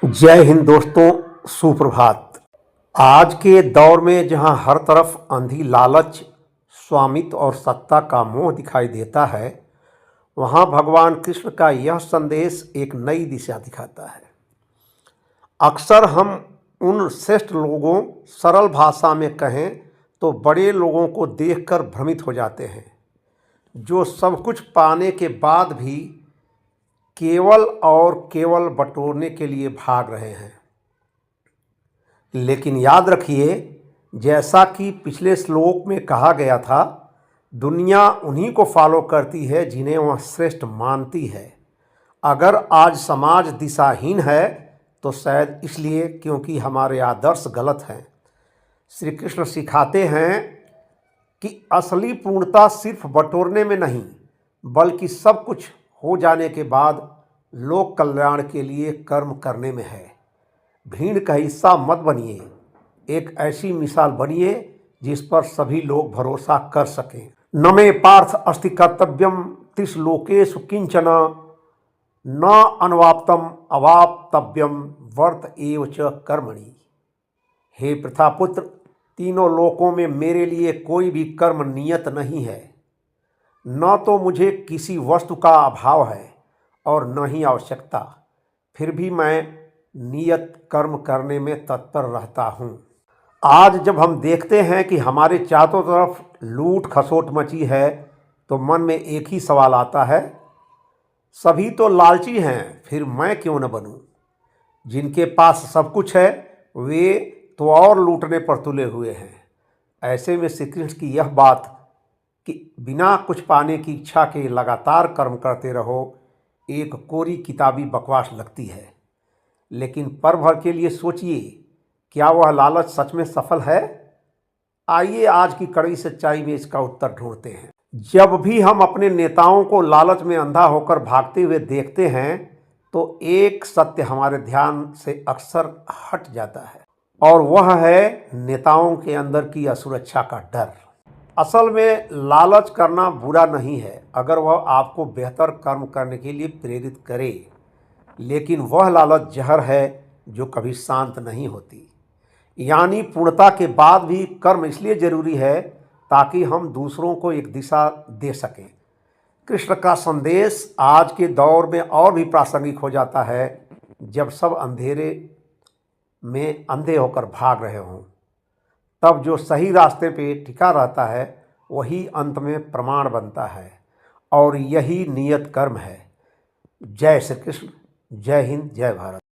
जय हिंद दोस्तों, सुप्रभात। आज के दौर में जहां हर तरफ अंधी लालच, स्वामित्व और सत्ता का मोह दिखाई देता है, वहां भगवान कृष्ण का यह संदेश एक नई दिशा दिखाता है। अक्सर हम उन श्रेष्ठ लोगों, सरल भाषा में कहें तो बड़े लोगों को देखकर भ्रमित हो जाते हैं, जो सब कुछ पाने के बाद भी केवल और केवल बटोरने के लिए भाग रहे हैं। लेकिन याद रखिए, जैसा कि पिछले श्लोक में कहा गया था, दुनिया उन्हीं को फॉलो करती है जिन्हें वह श्रेष्ठ मानती है। अगर आज समाज दिशाहीन है तो शायद इसलिए क्योंकि हमारे आदर्श गलत हैं। श्री कृष्ण सिखाते हैं कि असली पूर्णता सिर्फ बटोरने में नहीं, बल्कि सब कुछ हो जाने के बाद लोक कल्याण के लिए कर्म करने में है। भीड़ का हिस्सा मत बनिए, एक ऐसी मिसाल बनिए जिस पर सभी लोग भरोसा कर सकें। न मे पार्थ अस्ति कर्तव्यम त्रिश्लोकेषु किंचन, न अनवाप्तम अवाप्तव्यम वर्त एव च कर्मणि। हे प्रथापुत्र, तीनों लोकों में मेरे लिए कोई भी कर्म नियत नहीं है। न तो मुझे किसी वस्तु का अभाव है और न ही आवश्यकता, फिर भी मैं नियत कर्म करने में तत्पर रहता हूँ। आज जब हम देखते हैं कि हमारे चारों तरफ लूट खसोट मची है, तो मन में एक ही सवाल आता है, सभी तो लालची हैं, फिर मैं क्यों न बनूं? जिनके पास सब कुछ है वे तो और लूटने पर तुले हुए हैं। ऐसे में श्री कृष्ण की यह बात कि बिना कुछ पाने की इच्छा के लगातार कर्म करते रहो, एक कोरी किताबी बकवास लगती है। लेकिन पल भर के लिए सोचिए, क्या वह लालच सच में सफल है? आइए आज की कड़वी सच्चाई में इसका उत्तर ढूंढते हैं। जब भी हम अपने नेताओं को लालच में अंधा होकर भागते हुए देखते हैं, तो एक सत्य हमारे ध्यान से अक्सर हट जाता है, और वह है नेताओं के अंदर की असुरक्षा का डर। असल में लालच करना बुरा नहीं है, अगर वह आपको बेहतर कर्म करने के लिए प्रेरित करे, लेकिन वह लालच जहर है जो कभी शांत नहीं होती। यानी पूर्णता के बाद भी कर्म इसलिए जरूरी है ताकि हम दूसरों को एक दिशा दे सकें। कृष्ण का संदेश आज के दौर में और भी प्रासंगिक हो जाता है, जब सब अंधेरे में अंधे होकर भाग रहे हों। तब जो सही रास्ते पे टिका रहता है वही अंत में प्रमाण बनता है, और यही नियत कर्म है। जय श्री कृष्ण, जय हिंद, जय भारत।